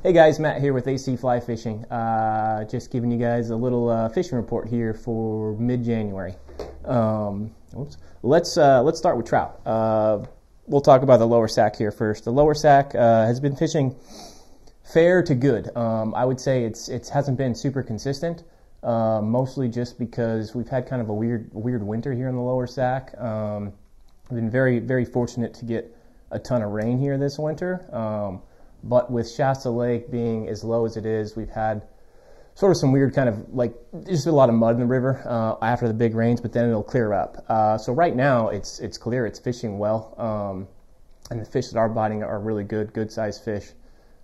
Hey guys, Matt here with AC Fly Fishing. Just giving you guys a little fishing report here for mid-January. Let's start with trout. We'll talk about the lower sack here first. The lower sack has been fishing fair to good. I would say it hasn't been super consistent, mostly just because we've had kind of a weird winter here in the lower sack. I've been very fortunate to get a ton of rain here this winter. But with Shasta Lake being as low as it is, we've had sort of some weird kind of like just a lot of mud in the river after the big rains, but then it'll clear up. So right now it's clear, it's fishing well, and the fish that are biting are really good sized fish.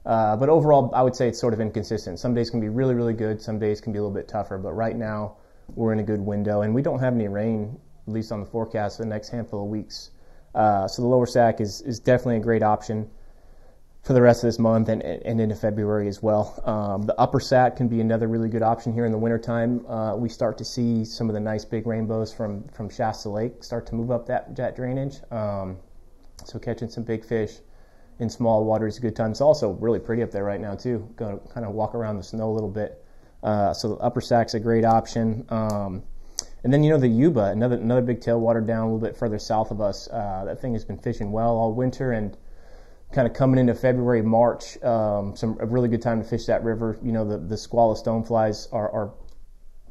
But overall, I would say it's sort of inconsistent. Some days can be really good, some days can be a little bit tougher. But right now we're in a good window, and we don't have any rain, at least on the forecast, for the next handful of weeks. So the lower sack is definitely a great option for the rest of this month and into February as well. The upper sack can be another really good option here in the wintertime. We start to see some of the nice big rainbows from Shasta Lake start to move up that drainage. So catching some big fish in small water is a good time. It's also really pretty up there right now too. Go kind of walk around the snow a little bit. So the upper sack's a great option. And then, the Yuba, another big tailwater down a little bit further south of us. That thing has been fishing well all winter, and kind of coming into February, March, a really good time to fish that river. The squall of stoneflies are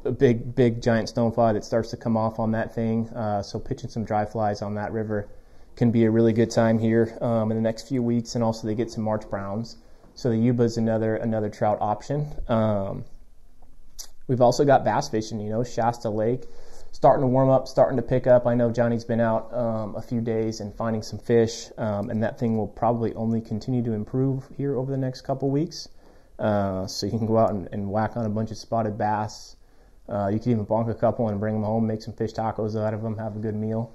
a big giant stonefly that starts to come off on that thing. So pitching some dry flies on that river can be a really good time here in the next few weeks, and also they get some March browns. So the Yuba is another trout option. We've also got bass fishing. Shasta Lake starting to warm up, starting to pick up. I know Johnny's been out a few days and finding some fish, and that thing will probably only continue to improve here over the next couple weeks. So you can go out and whack on a bunch of spotted bass. You can even bonk a couple and bring them home, make some fish tacos out of them, have a good meal.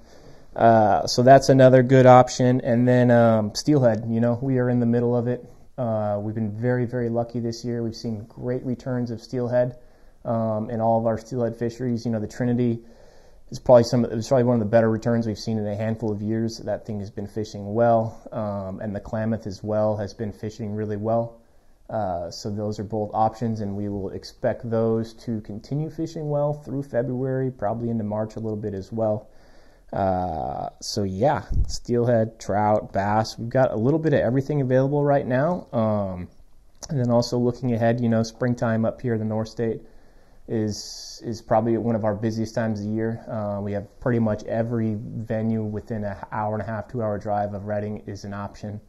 So that's another good option. And then steelhead, we are in the middle of it. We've been very lucky this year. We've seen great returns of steelhead in all of our steelhead fisheries. The Trinity is probably one of the better returns we've seen in a handful of years. That thing has been fishing well, and the Klamath as well has been fishing really well. So those are both options, and we will expect those to continue fishing well through February, probably into March a little bit as well. So yeah, steelhead, trout, bass. We've got a little bit of everything available right now. And then also looking ahead, springtime up here in the North State is probably one of our busiest times of the year. We have pretty much every venue within an hour and a half, 2 hour drive of Redding is an option.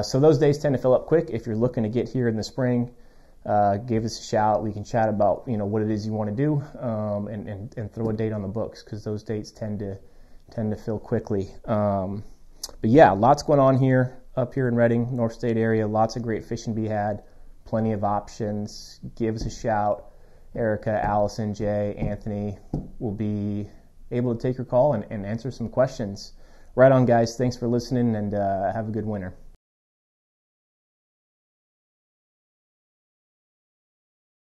So those days tend to fill up quick. If you're looking to get here in the spring, give us a shout. We can chat about what it is you want to do, and throw a date on the books, because those dates tend to fill quickly. But yeah, lots going on here up here in Redding, North State area. Lots of great fishing to be had. Plenty of options. Give us a shout. Erica, Allison, Jay, Anthony will be able to take your call and answer some questions. Right on, guys. Thanks for listening, and have a good winter.